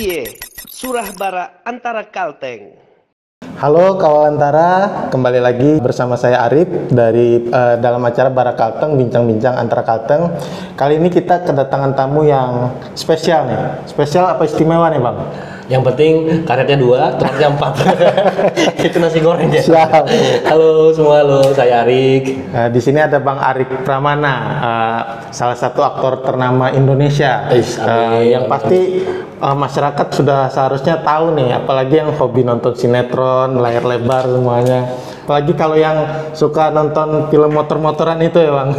Iye, Surah Bara Antara Kalteng. Halo Kawalantara, kembali lagi bersama saya Arif dari dalam acara Bara Kalteng, bincang-bincang antara Kalteng. Kali ini kita kedatangan tamu yang spesial nih. Spesial apa istimewa nih Bang? Yang penting karetnya 2, telurnya 4. Itu nasi goreng ya. Siap. Halo semua, saya Arik. Di sini ada Bang Arik Pramana, salah satu aktor ternama Indonesia. Yang pasti masyarakat sudah seharusnya tahu nih, apalagi yang hobi nonton sinetron, layar lebar semuanya. Apalagi kalau yang suka nonton film motor-motoran itu ya Bang.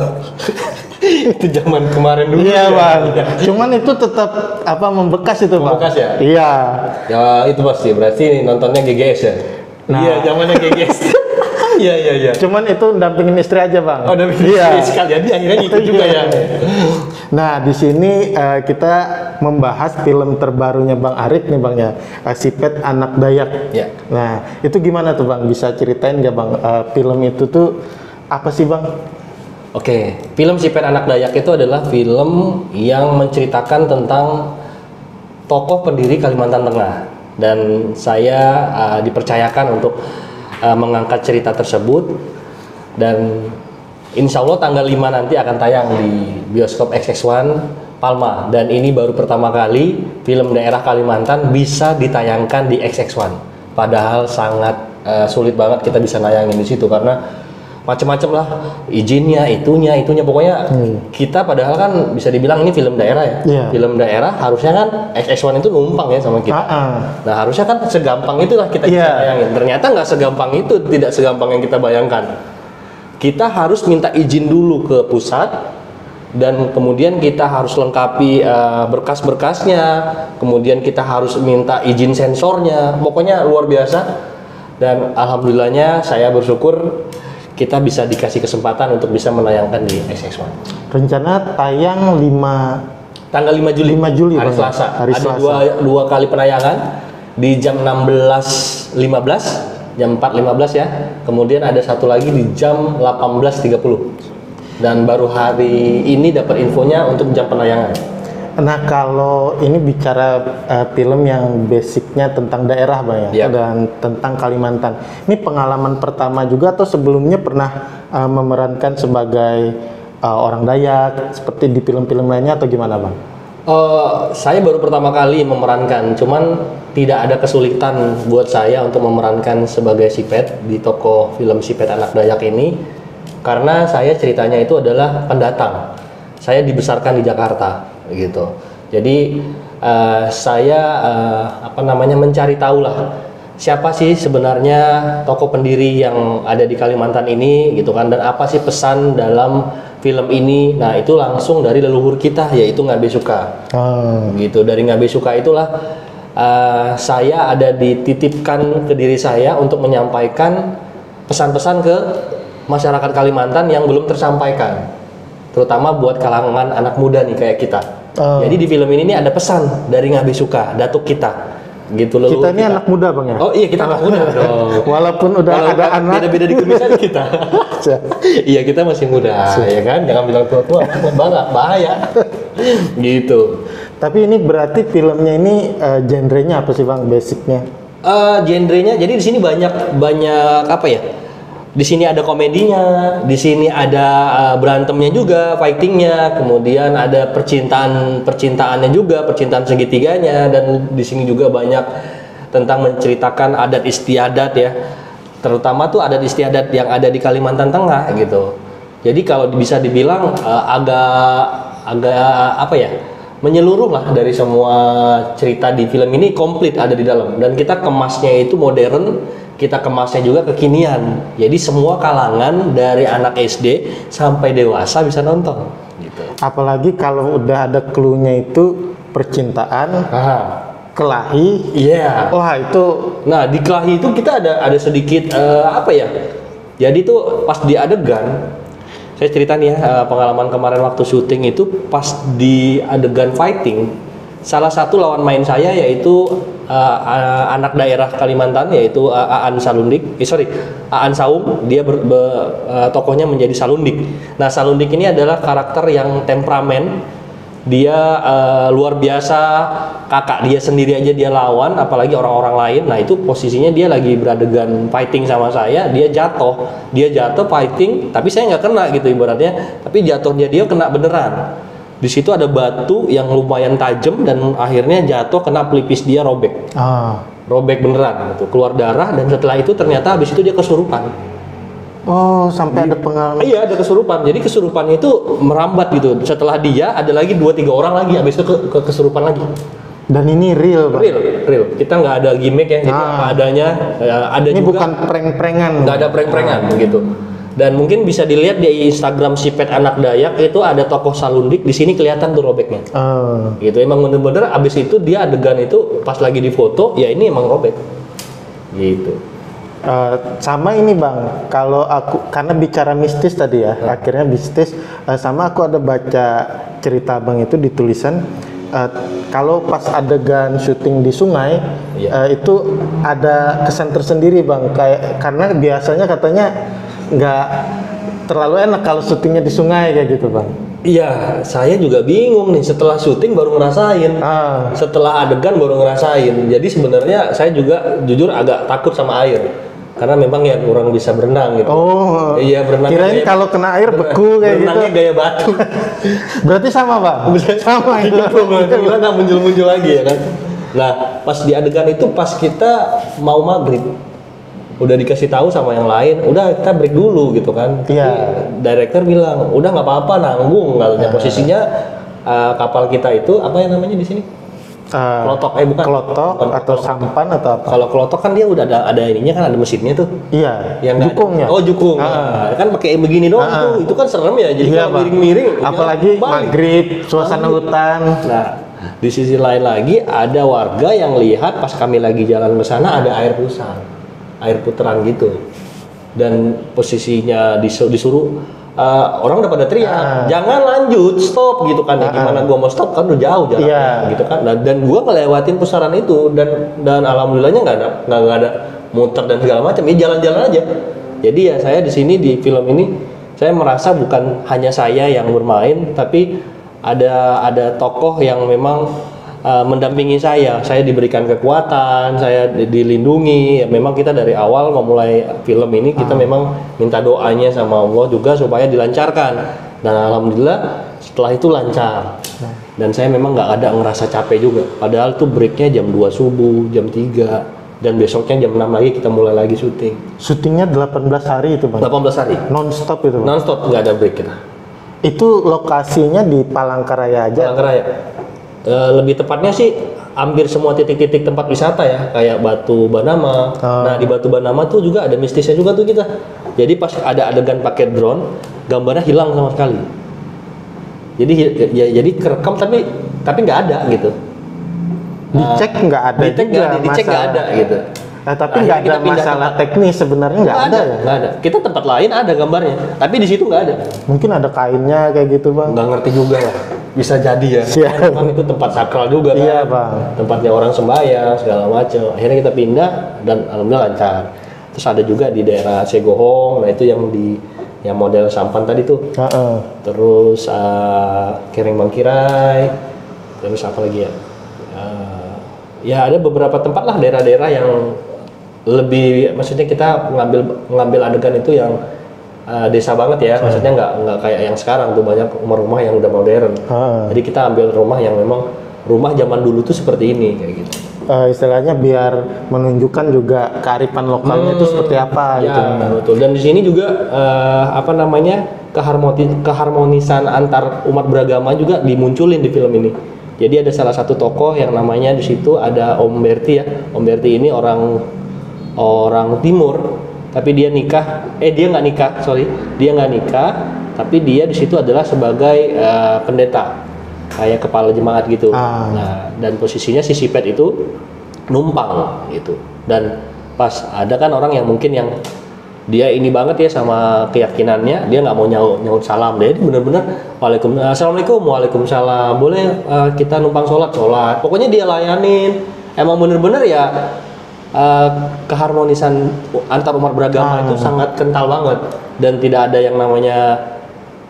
Itu zaman kemarin dulu. Iya Bang. Cuman itu tetap membekas itu Bang. Membekas ya? Iya. Ya itu pasti, berarti nontonnya GGS ya? Nah. Iya, zamannya GGS. Iya. Cuman itu dampingin istri aja Bang. Oh, dampingin istri sekalian, akhirnya ikut juga ya. Nah, di sini kita membahas film terbarunya Bang Arik nih Bang ya, Sipet Anak Dayak. Ya. Nah, itu gimana tuh Bang? Bisa ceritain nggak Bang? Film itu tuh apa sih Bang? Oke, film Sipet Anak Dayak itu adalah film yang menceritakan tentang tokoh pendiri Kalimantan Tengah, dan saya dipercayakan untuk mengangkat cerita tersebut, dan insya Allah tanggal 5 nanti akan tayang di bioskop XX1 Palma, dan ini baru pertama kali film daerah Kalimantan bisa ditayangkan di XX1, padahal sangat sulit banget kita bisa nayangin di situ karena macam-macam lah izinnya, itunya pokoknya kita padahal kan bisa dibilang ini film daerah ya. Yeah. Film daerah harusnya kan XX1 itu numpang ya sama kita. Nah harusnya kan segampang itulah kita bisa bayangin. Ternyata nggak segampang itu, tidak segampang yang kita bayangkan. Kita harus minta izin dulu ke pusat, dan kemudian kita harus lengkapi berkas-berkasnya, kemudian kita harus minta izin sensornya, pokoknya luar biasa. Dan alhamdulillahnya saya bersyukur kita bisa dikasih kesempatan untuk bisa menayangkan di XX1. Rencana tayang tanggal 5 Juli, 5 Juli hari Bang. Selasa. Hari Ada Selasa. dua kali penayangan di jam 16.15, jam 4.15 ya. Kemudian ada satu lagi di jam 18.30. Dan baru hari ini dapat infonya untuk jam penayangan. Nah kalau ini bicara film yang basicnya tentang daerah Bang ya, dan tentang Kalimantan. Ini pengalaman pertama juga atau sebelumnya pernah memerankan sebagai orang Dayak seperti di film-film lainnya atau gimana Bang? Saya baru pertama kali memerankan, cuman tidak ada kesulitan buat saya untuk memerankan sebagai Sipet di tokoh film Sipet Anak Dayak ini, karena saya ceritanya itu adalah pendatang. Saya dibesarkan di Jakarta gitu. Jadi saya mencari tahu lah siapa sih sebenarnya tokoh pendiri yang ada di Kalimantan ini gitu kan, dan apa sih pesan dalam film ini. Nah itu langsung dari leluhur kita, yaitu Ngabe Suka. Gitu, dari Ngabe Suka itulah saya ada dititipkan ke diri saya untuk menyampaikan pesan-pesan ke masyarakat Kalimantan yang belum tersampaikan, terutama buat kalangan anak muda nih kayak kita. Jadi di film ini ada pesan dari Ngabe Suka, datuk kita, gitu loh. Kita ini anak muda Bang ya? Oh iya, kita anak muda dong. Walaupun ada anak. Beda-beda di kumisan kita. Iya, kita masih muda, ya kan? Jangan bilang tua-tua, bahaya. Gitu. Tapi ini berarti filmnya ini genrenya apa sih Bang, basicnya? Genrenya, jadi di sini banyak apa ya? Di sini ada komedinya, di sini ada berantemnya juga, fightingnya, kemudian ada percintaannya juga, percintaan segitiganya, dan di sini juga banyak tentang menceritakan adat istiadat ya, terutama tuh adat istiadat yang ada di Kalimantan Tengah gitu. Jadi kalau bisa dibilang agak apa ya, menyeluruh lah, dari semua cerita di film ini komplit ada di dalam, dan kita kemasnya itu modern. Kita kemasnya juga kekinian, jadi semua kalangan dari anak SD sampai dewasa bisa nonton gitu. Apalagi kalau udah ada clue-nya itu percintaan, kelahi. Wah itu. Nah di kelahi itu kita ada sedikit apa ya, jadi tuh pas di adegan, saya cerita nih ya, pengalaman kemarin waktu syuting itu pas di adegan fighting, salah satu lawan main saya yaitu anak daerah Kalimantan, yaitu Aan Saum. Dia tokohnya menjadi Salundik. Nah Salundik ini adalah karakter yang temperamen, dia luar biasa, kakak dia sendiri aja dia lawan, apalagi orang-orang lain. Nah itu posisinya dia lagi beradegan fighting sama saya, dia jatuh fighting, tapi saya nggak kena gitu ibaratnya, tapi jatuhnya dia kena beneran. Di situ ada batu yang lumayan tajam dan akhirnya jatuh kena pelipis dia robek. Robek beneran gitu, keluar darah, dan setelah itu ternyata habis itu dia kesurupan. Oh, sampai ada pengalaman. Iya, ada kesurupan. Jadi kesurupannya itu merambat gitu. Setelah dia ada lagi 2-3 orang lagi, habis itu kesurupan lagi. Dan ini real, Bang. Real. Kita nggak ada gimmick ya, jadi apa adanya. Ada ini juga, bukan prank-prankan. nggak ada prank-prankan gitu. Dan mungkin bisa dilihat di Instagram Sipet Anak Dayak itu ada tokoh Salundik, di sini kelihatan tuh robeknya. Gitu, emang bener-bener abis itu dia adegan itu pas lagi difoto, ya ini emang robek. Gitu. Sama ini Bang, kalau aku karena bicara mistis tadi ya, akhirnya mistis. Sama aku ada baca cerita Bang itu di tulisan. Kalau pas adegan syuting di sungai, itu ada kesan tersendiri Bang. Karena biasanya katanya nggak terlalu enak kalau syutingnya di sungai kayak gitu Bang. Iya, saya juga bingung nih, setelah syuting baru ngerasain, setelah adegan baru ngerasain. Jadi sebenarnya saya juga jujur agak takut sama air, karena memang ya kurang bisa berenang gitu. Oh, iya berenang. Kirain kalau kena air beku kayak gitu. Berenangnya gaya batu. Berarti sama Bang? Sama itu. Kita nggak muncul-muncul lagi ya kan. Nah, pas di adegan itu pas kita mau maghrib, udah dikasih tahu sama yang lain, udah kita break dulu gitu kan. Iya. Director bilang, udah nggak apa-apa, nanggung katanya. Posisinya kapal kita itu apa yang namanya di sini? Kelotok, bukan. Kelotok atau sampan atau apa? Kalau kelotok kan dia udah ada ininya kan, ada mesinnya tuh. Iya. Yang jukungnya. Oh jukung. Nah, kan pakai begini doang tuh. Itu kan serem ya. Jadi kalau miring-miring. Apalagi maghrib, suasana hutan. Nah, di sisi lain lagi ada warga yang lihat pas kami lagi jalan ke sana ada air pusat, air puteran gitu. Dan posisinya disuruh orang udah pada teriak, jangan lanjut, stop gitu kan. Gimana gua mau stop kan udah jauh jaraknya gitu kan. Dan gua ngelewatin pusaran itu dan alhamdulillahnya nggak ada muter dan segala macam, ya jalan-jalan aja. Jadi ya saya di sini di film ini saya merasa bukan hanya saya yang bermain, tapi ada tokoh yang memang mendampingi saya diberikan kekuatan, saya dilindungi. Memang kita dari awal memulai film ini kita memang minta doanya sama Allah juga supaya dilancarkan, dan alhamdulillah setelah itu lancar. Dan saya memang nggak ada ngerasa capek juga, padahal tuh breaknya jam 2 subuh, jam 3, dan besoknya jam 6 lagi kita mulai lagi syuting. Syutingnya 18 hari itu Bang? 18 hari non-stop itu Bang? Non-stop, nggak ada break kita. Itu lokasinya di Palangkaraya aja? Palangkaraya. Lebih tepatnya sih hampir semua titik-titik tempat wisata ya, kayak Batu Banama. Nah di Batu Banama tuh juga ada mistisnya juga tuh kita. Jadi pas ada adegan pakai drone, gambarnya hilang sama sekali. Jadi kerekam tapi nggak ada gitu. Dicek nggak ada juga. Dicek nggak ada gitu. Tapi nggak ada masalah teknis sebenarnya, nggak ada ya? Nggak ada. Kita tempat lain ada gambarnya, tapi di situ nggak ada. Mungkin ada kainnya kayak gitu Bang? Nggak ngerti juga lah. Bisa jadi ya. Kan itu tempat sakral juga kan. Iya Bang. Tempatnya orang sembahyang segala macam. Akhirnya kita pindah dan alhamdulillah lancar. Terus ada juga di daerah Segohong. Nah itu yang model sampan tadi tuh. Terus Kereng Bangkirai. Terus apa lagi ya? Ya ada beberapa tempat lah, daerah-daerah yang lebih, maksudnya kita ngambil adegan itu yang desa banget ya, maksudnya nggak kayak yang sekarang tuh banyak rumah-rumah yang udah modern. Jadi kita ambil rumah yang memang rumah zaman dulu tuh seperti ini kayak gitu. Istilahnya biar menunjukkan juga kearifan lokalnya itu seperti apa gitu. Ya betul. Dan di sini juga keharmonisan antar umat beragama juga dimunculin di film ini. Jadi ada salah satu tokoh yang namanya di situ ada Om Berti ya. Om Berti ini orang timur, tapi dia nggak nikah, tapi dia di situ adalah sebagai pendeta, kayak kepala jemaat gitu. Nah, dan posisinya si Sipet itu numpang gitu. Dan pas ada kan orang yang mungkin yang dia ini banget ya sama keyakinannya, dia nggak mau nyaut salam. Dia bener-bener assalamualaikum, waalaikumsalam, boleh kita numpang sholat. Pokoknya dia layanin. Emang bener-bener ya keharmonisan antar umat beragama itu sangat kental banget, dan tidak ada yang namanya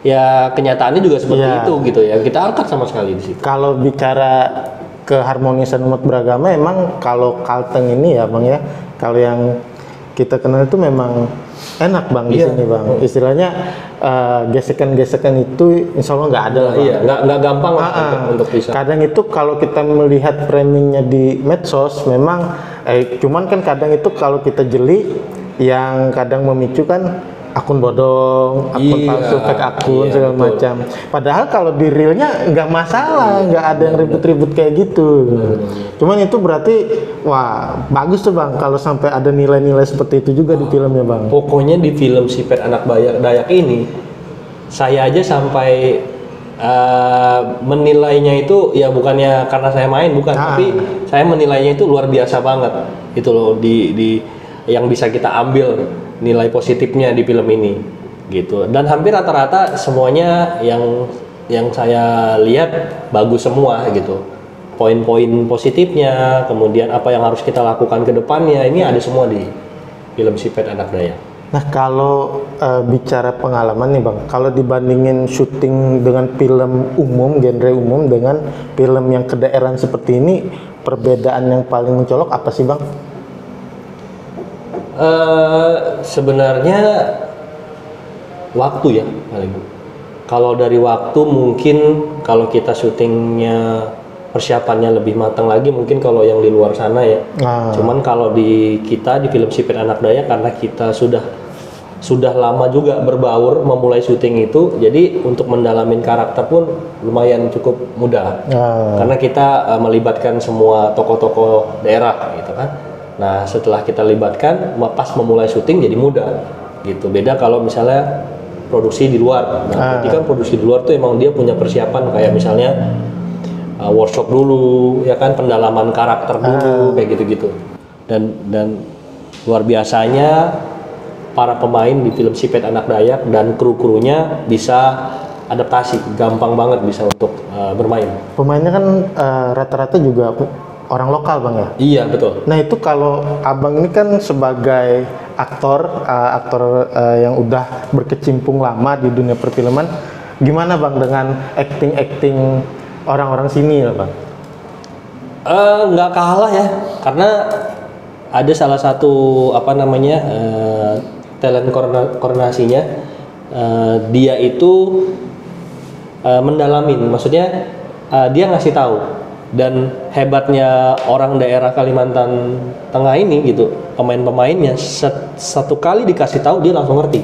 ya kenyataannya juga seperti Iya. itu gitu ya. Kita angkat sama sekali di situ. Kalau bicara keharmonisan umat beragama, emang kalau Kalteng ini ya Bang ya, kalau yang kita kenal itu memang enak Bang di Iya. sini Bang. Istilahnya gesekan-gesekan itu insya Allah nggak ada lah Bang. Iya, nggak gampang lah untuk bisa. Kadang itu kalau kita melihat framingnya di medsos memang cuman kan kadang itu kalau kita jeli yang kadang memicu kan akun bodong, akun Iya, palsu, fake akun iya, segala betul. macam. Padahal kalau di realnya nggak masalah, nggak ada yang ribut-ribut kayak gitu. Cuman itu berarti wah bagus tuh Bang kalau sampai ada nilai-nilai seperti itu juga di filmnya Bang. Pokoknya di film Sipet Anak Dayak ini, saya aja sampai menilainya itu ya bukannya karena saya main, bukan, tapi saya menilainya itu luar biasa banget. Itu loh di yang bisa kita ambil nilai positifnya di film ini, gitu. Dan hampir rata-rata semuanya yang saya lihat bagus semua gitu. Poin-poin positifnya, kemudian apa yang harus kita lakukan ke depannya, ini ada semua di film Sipet Anak Dayak. Nah kalau bicara pengalaman nih Bang, kalau dibandingin syuting dengan film umum, genre umum dengan film yang kedaerahan seperti ini, perbedaan yang paling mencolok apa sih Bang? Sebenarnya waktu ya paling. Kalau dari waktu mungkin kalau kita syutingnya persiapannya lebih matang lagi mungkin kalau yang di luar sana ya. Cuman kalau di kita di film Sipit Anak Dayak karena kita sudah lama juga berbaur memulai syuting itu, jadi untuk mendalamin karakter pun lumayan cukup mudah. Karena kita melibatkan semua tokoh-tokoh daerah gitu kan. Nah setelah kita libatkan pas memulai syuting jadi mudah gitu. Beda kalau misalnya produksi di luar. Nah berarti kan produksi di luar tuh emang dia punya persiapan kayak misalnya workshop dulu ya kan, pendalaman karakter dulu kayak gitu-gitu. Dan luar biasanya para pemain di film Sipet Anak Dayak dan kru-krunya bisa adaptasi, gampang banget bisa untuk bermain. Pemainnya kan rata-rata juga orang lokal Bang ya? Iya betul. Nah itu kalau Abang ini kan sebagai aktor yang udah berkecimpung lama di dunia perfilman, gimana Bang dengan acting orang-orang sini ya Bang? Nggak kalah ya, karena ada salah satu talent koordinasinya, dia itu mendalamin, maksudnya dia ngasih tahu. Dan hebatnya orang daerah Kalimantan Tengah ini gitu, pemain-pemainnya satu kali dikasih tahu dia langsung ngerti.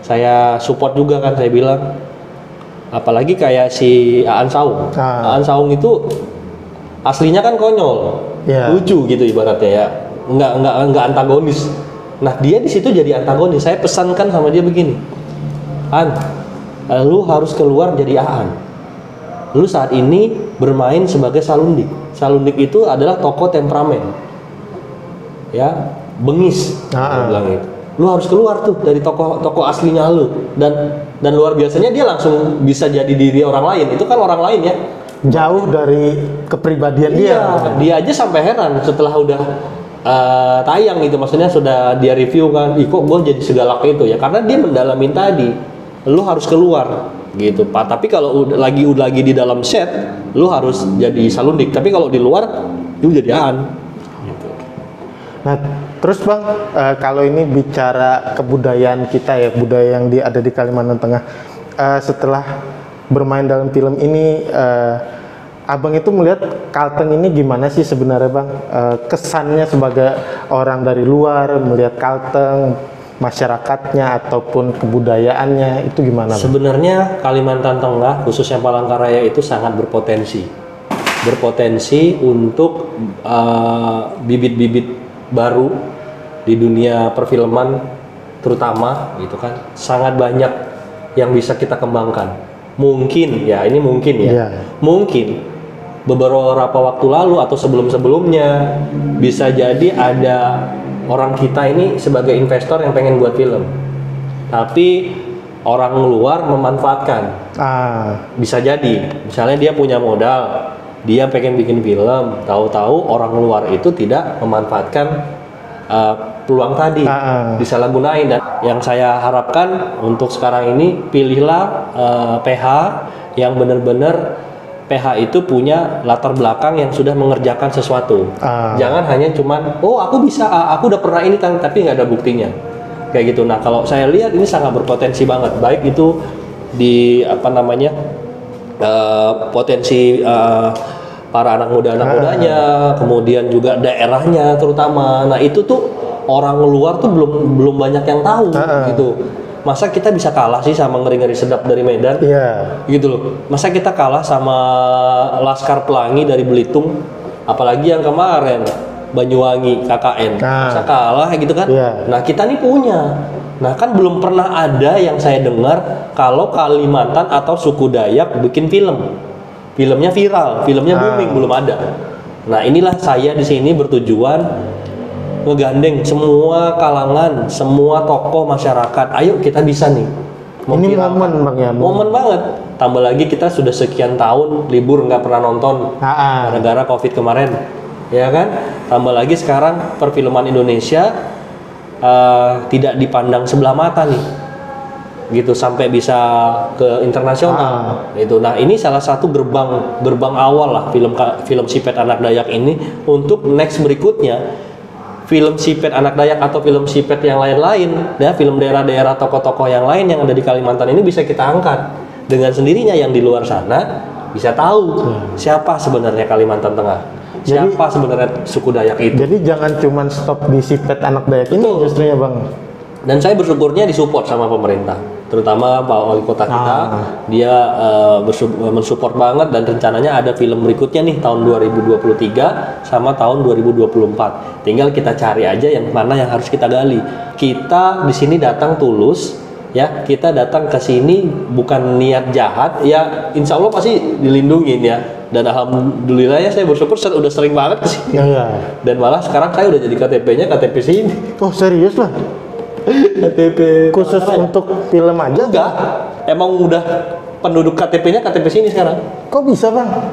Saya support juga kan, saya bilang apalagi kayak si Aan Saung. Aan Saung itu aslinya kan konyol, lucu gitu ibaratnya ya, nggak antagonis. Nah dia di situ jadi antagonis. Saya pesankan sama dia begini, Aan, lu harus keluar jadi Aan. Lu saat ini bermain sebagai Salundik. Salundik itu adalah tokoh temperamen, ya, bengis. Bilang itu. Lu harus keluar tuh dari tokoh aslinya lu. Dan luar biasanya dia langsung bisa jadi diri orang lain. Itu kan orang lain ya. Jauh dari kepribadian dia. Dia aja sampai heran setelah udah tayang gitu. Maksudnya sudah dia review kan, kok gue jadi segalak itu ya. Karena dia mendalamin tadi. Lu harus keluar gitu Pak. Tapi kalau udah lagi di dalam set, lu harus jadi Salundik. Tapi kalau di luar, lu jadi Aan. Gitu. Nah, terus Bang, kalau ini bicara kebudayaan kita ya, budaya yang ada di Kalimantan Tengah, setelah bermain dalam film ini, Abang itu melihat Kalteng ini gimana sih sebenarnya Bang? Kesannya sebagai orang dari luar melihat Kalteng, masyarakatnya ataupun kebudayaannya itu gimana Bang? Sebenarnya Kalimantan Tengah khususnya Palangkaraya itu sangat berpotensi untuk bibit-bibit baru di dunia perfilman terutama gitu kan, sangat banyak yang bisa kita kembangkan. Mungkin mungkin beberapa waktu lalu atau sebelumnya bisa jadi ada orang kita ini sebagai investor yang pengen buat film, tapi orang luar memanfaatkan. Bisa jadi, misalnya dia punya modal, dia pengen bikin film, tahu-tahu orang luar itu tidak memanfaatkan peluang tadi disalahgunain. Dan yang saya harapkan untuk sekarang ini, pilihlah PH yang benar-benar PH itu punya latar belakang yang sudah mengerjakan sesuatu. Jangan hanya cuman, oh aku bisa, aku udah pernah ini, tapi nggak ada buktinya. Kayak gitu. Nah, kalau saya lihat ini sangat berpotensi banget. Baik itu di potensi para anak mudanya, kemudian juga daerahnya terutama. Nah, itu tuh orang luar tuh belum banyak yang tahu gitu. Masa kita bisa kalah sih sama Ngeri-Ngeri Sedap dari Medan? Gitu loh. Masa kita kalah sama Laskar Pelangi dari Belitung? Apalagi yang kemarin Banyuwangi KKN. Masa kalah gitu kan? Nah, kita nih punya. Nah, kan belum pernah ada yang saya dengar kalau Kalimantan atau suku Dayak bikin film. Filmnya viral, filmnya booming, belum ada. Nah, inilah saya di sini bertujuan ngegandeng semua kalangan, semua tokoh masyarakat. Ayo kita bisa nih. Ini momen Bang ya. Momen banget. Tambah lagi kita sudah sekian tahun libur nggak pernah nonton gara-gara COVID kemarin, ya kan? Tambah lagi sekarang perfilman Indonesia tidak dipandang sebelah mata nih, gitu sampai bisa ke internasional. Itu. Nah, ini salah satu gerbang awal lah film Sipet Anak Dayak ini untuk next berikutnya. Film Sipet Anak Dayak atau film Sipet yang lain-lain, ya, film daerah-daerah tokoh-tokoh yang lain yang ada di Kalimantan ini bisa kita angkat dengan sendirinya. Yang di luar sana bisa tahu siapa sebenarnya Kalimantan Tengah, siapa sebenarnya suku Dayak itu. Jadi jangan cuma stop di Sipet Anak Dayak ini justru ya Bang. Dan saya bersyukurnya disupport sama pemerintah, terutama Pak Wali Kota kita. Dia mensupport banget, dan rencananya ada film berikutnya nih tahun 2023 sama tahun 2024. Tinggal kita cari aja yang mana yang harus kita gali. Kita di sini datang tulus, ya. Kita datang ke sini bukan niat jahat, ya. Insya Allah pasti dilindungin ya. Dan alhamdulillah ya, saya bersyukur udah sering banget kesini. Dan malah sekarang saya udah jadi KTP-nya KTP sini. Oh serius lah? KTP khusus untuk film aja? Enggak, emang udah penduduk KTP-nya KTP sini sekarang. Kok bisa Bang?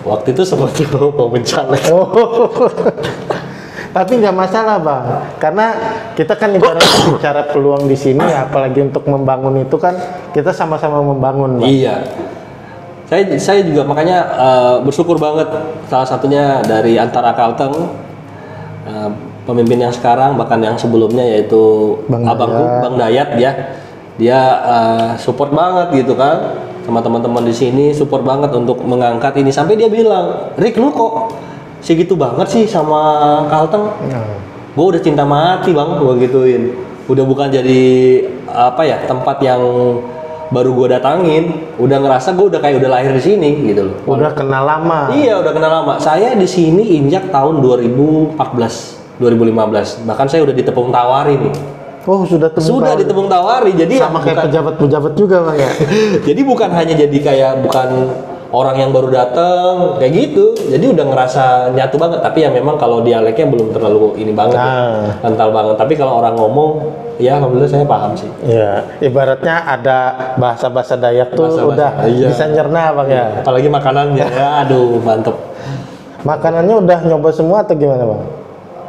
Waktu itu seperti mau mencalek. Tapi nggak masalah Bang, karena kita kan ibaratnya bicara peluang di sini, apalagi untuk membangun itu kan kita sama-sama membangun Bang. Iya. Saya juga makanya bersyukur banget, salah satunya dari antara Kalteng, pemimpin yang sekarang bahkan yang sebelumnya, yaitu abangku Bang Dayat, dia support banget gitu kan, sama teman-teman di sini support banget untuk mengangkat ini. Sampai dia bilang, Rick lu kok segitu banget sih sama Kalteng? Gue udah cinta mati Bang, gue gituin. Udah bukan jadi tempat yang baru gue datangin, udah ngerasa gue udah kayak udah lahir di sini gitu loh. Udah kenal lama. Iya, udah kenal lama. Saya di sini injak tahun 2015, bahkan saya udah ditepung tawari nih. Oh, sudah ditepung tawari. Jadi sama kayak pejabat-pejabat juga Bang ya. Jadi bukan hanya jadi kayak orang yang baru datang kayak gitu. Jadi udah ngerasa nyatu banget. Tapi ya memang kalau dialeknya belum terlalu ini banget, kental banget. Tapi kalau orang ngomong, ya alhamdulillah saya paham sih. Iya, ibaratnya ada bahasa-bahasa Dayak tuh udah bisa nyerna Bang ya. Apalagi makanannya, ya aduh mantep. Makanannya udah nyoba semua atau gimana Bang?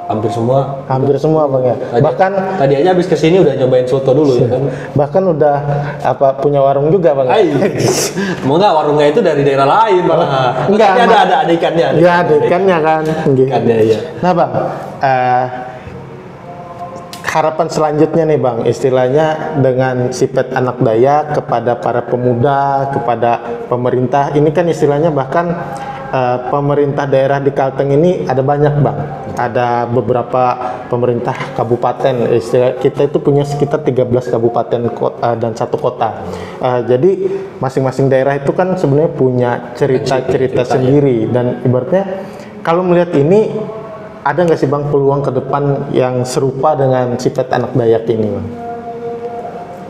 Hampir semua. Hampir semua Bang ya. Bahkan tadi aja habis kesini udah nyobain soto dulu ya kan. Bahkan udah punya warung juga Bang. Enggak, warungnya itu dari daerah lain malah. Enggak, ada ikannya. Iya, ada ikannya kan. Ikannya iya. Nah Bang, harapan selanjutnya nih Bang, istilahnya dengan Sipet Anak Dayak kepada para pemuda, kepada pemerintah, ini kan istilahnya bahkan pemerintah daerah di Kalteng ini ada banyak Bang. Ada beberapa pemerintah kabupaten, istilah kita itu punya sekitar 13 kabupaten dan 1 kota. Jadi masing-masing daerah itu kan sebenarnya punya cerita-cerita sendiri, dan ibaratnya kalau melihat ini, ada nggak sih Bang peluang ke depan yang serupa dengan Sipet Anak Dayak ini Bang?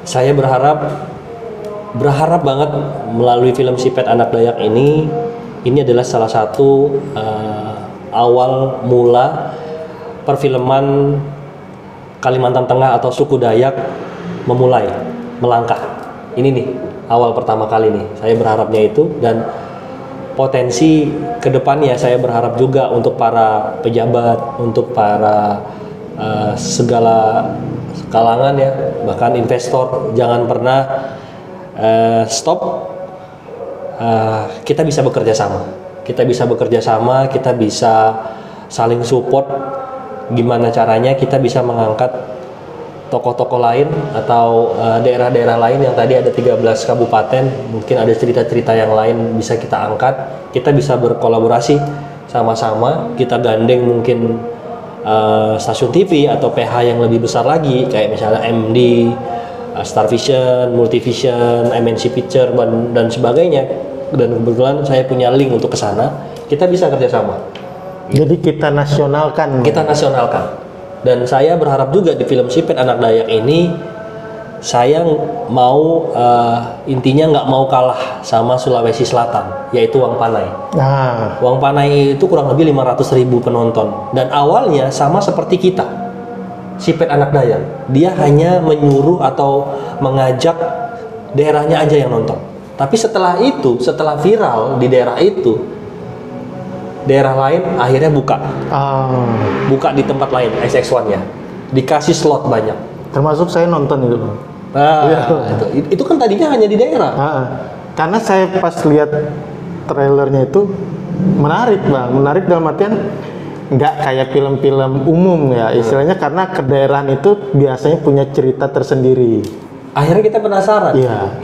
Saya berharap banget melalui film Sipet Anak Dayak ini adalah salah satu awal mula perfilman Kalimantan Tengah atau suku Dayak memulai melangkah. Ini nih awal pertama kali nih. Saya berharapnya itu, dan potensi kedepannya saya berharap juga untuk para pejabat, untuk para segala kalangan ya, bahkan investor jangan pernah stop. Kita bisa bekerja sama, kita bisa saling support. Gimana caranya kita bisa mengangkat tokoh-tokoh lain atau daerah-daerah lain yang tadi ada 13 kabupaten, mungkin ada cerita-cerita yang lain bisa kita angkat. Kita bisa berkolaborasi sama-sama, kita gandeng mungkin stasiun TV atau PH yang lebih besar lagi, kayak misalnya MD, Star Vision, Multivision, MNC Picture dan sebagainya. Dan kebetulan saya punya link untuk ke sana, kita bisa kerjasama. Jadi kita nasionalkan. Dan saya berharap juga di film Sipet Anak Dayak ini, saya mau intinya nggak mau kalah sama Sulawesi Selatan, yaitu Wang Panai. Nah, Wang Panai itu kurang lebih 500.000 penonton. Dan awalnya sama seperti kita, Sipet Anak Dayak, dia hanya menyuruh atau mengajak daerahnya aja yang nonton. Tapi setelah viral di daerah itu, daerah lain akhirnya buka di tempat lain, XX1-nya dikasih slot banyak. termasuk saya nonton itu. Itu kan tadinya hanya di daerah. Karena saya pas lihat trailernya itu menarik bang, menarik dalam artian nggak kayak film-film umum ya istilahnya, karena kedaerahan itu biasanya punya cerita tersendiri. Akhirnya kita penasaran. Iya.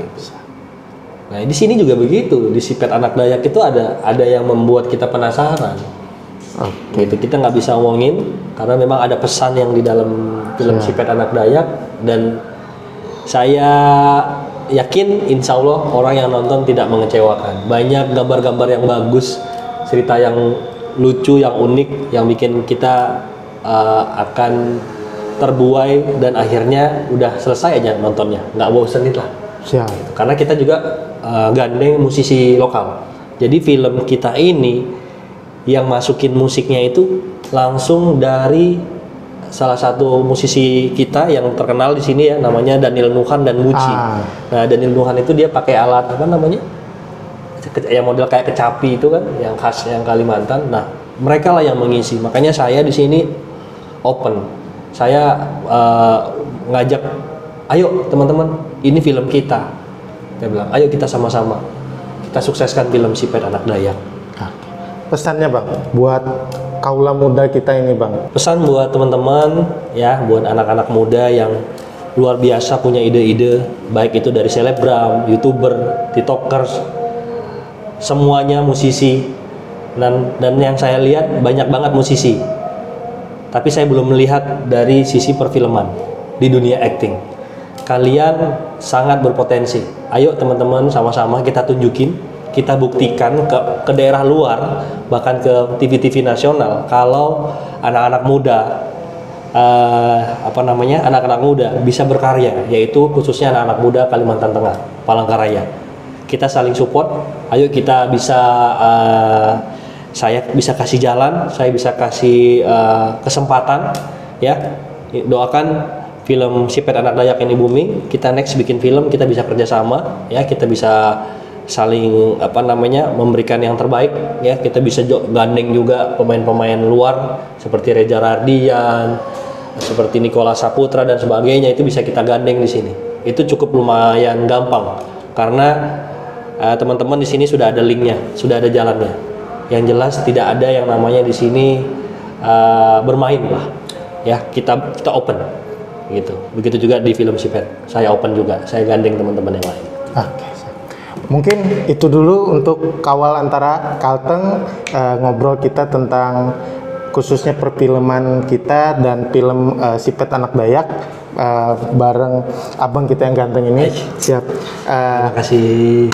Nah di sini juga begitu, di Sipet Anak Dayak itu ada yang membuat kita penasaran. Gitu, kita nggak bisa omongin karena memang ada pesan yang di dalam film Sipet Anak Dayak, dan saya yakin insya Allah orang yang nonton tidak mengecewakan. Banyak gambar-gambar yang bagus, cerita yang lucu, yang unik, yang bikin kita akan terbuai dan akhirnya udah selesai aja nontonnya, nggak bosenin lah. Siap. Karena kita juga gandeng musisi lokal. Jadi film kita ini yang masukin musiknya itu langsung dari salah satu musisi kita yang terkenal di sini ya, namanya Daniel Nuhan dan Muci. Nah, Daniel Nuhan itu dia pakai alat apa namanya? Yang model kayak kecapi itu kan, yang khas yang Kalimantan. Nah, mereka lah yang mengisi. Makanya saya di sini open. Saya ngajak, ayo teman-teman, ini film kita. Saya bilang, ayo kita sama-sama kita sukseskan film Sipet Anak Dayak. Pesannya bang, buat kaula muda kita ini bang. Pesan buat teman-teman ya, buat anak-anak muda yang luar biasa punya ide-ide, baik itu dari selebgram, youtuber, tiktokers, semuanya musisi. Dan yang saya lihat banyak banget musisi. Tapi saya belum melihat dari sisi perfilman di dunia acting. Kalian sangat berpotensi. Ayo teman-teman sama-sama kita tunjukin, kita buktikan ke daerah luar, bahkan ke TV-TV nasional, kalau anak-anak muda anak-anak muda bisa berkarya, yaitu khususnya anak-anak muda Kalimantan Tengah, Palangkaraya. Kita saling support. Ayo kita bisa saya bisa kasih jalan, saya bisa kasih kesempatan ya. Doakan film Sipet Anak Dayak ini booming, kita next bikin film, kita bisa kerjasama ya, kita bisa saling memberikan yang terbaik ya. Kita bisa gandeng juga pemain-pemain luar seperti Reza Rardian, seperti Nicholas Saputra dan sebagainya, itu bisa kita gandeng di sini. Itu cukup lumayan gampang karena teman-teman di sini sudah ada linknya, sudah ada jalannya. Yang jelas tidak ada yang namanya di sini bermain lah ya, kita open gitu. Begitu juga di film Sipet, saya open juga, saya gandeng teman-teman yang lain. Mungkin itu dulu untuk kawal antara Kalteng, ngobrol kita tentang khususnya perfilman kita dan film Sipet Anak Dayak bareng abang kita yang ganteng ini. Siap. Terima kasih.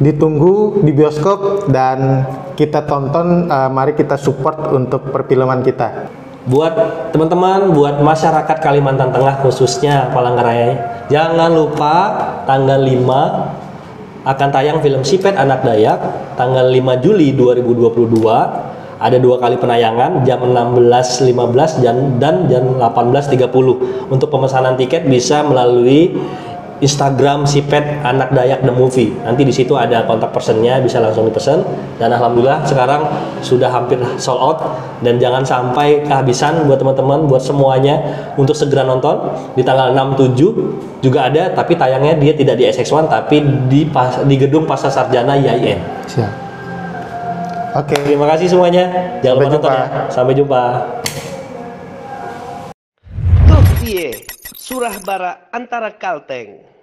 Ditunggu di bioskop dan kita tonton, mari kita support untuk perfilman kita. Buat teman-teman, buat masyarakat Kalimantan Tengah khususnya Palangkaraya, jangan lupa tanggal 5 akan tayang film Sipet Anak Dayak. Tanggal 5 Juli 2022 ada 2 kali penayangan, jam 16.15 dan jam 18.30. Untuk pemesanan tiket bisa melalui Instagram Sipet Anak Dayak The Movie. Nanti di situ ada kontak personnya, bisa langsung dipesan. Dan alhamdulillah sekarang sudah hampir sold out, dan jangan sampai kehabisan buat teman-teman, buat semuanya untuk segera nonton di tanggal 6/7 juga ada, tapi tayangnya dia tidak di SX1 tapi di gedung Pasar Sarjana IAIN. Siap. Oke. Terima kasih semuanya. Jangan lupa nonton ya. Sampai jumpa. Tos Iye, Surah Bara Antara Kalteng.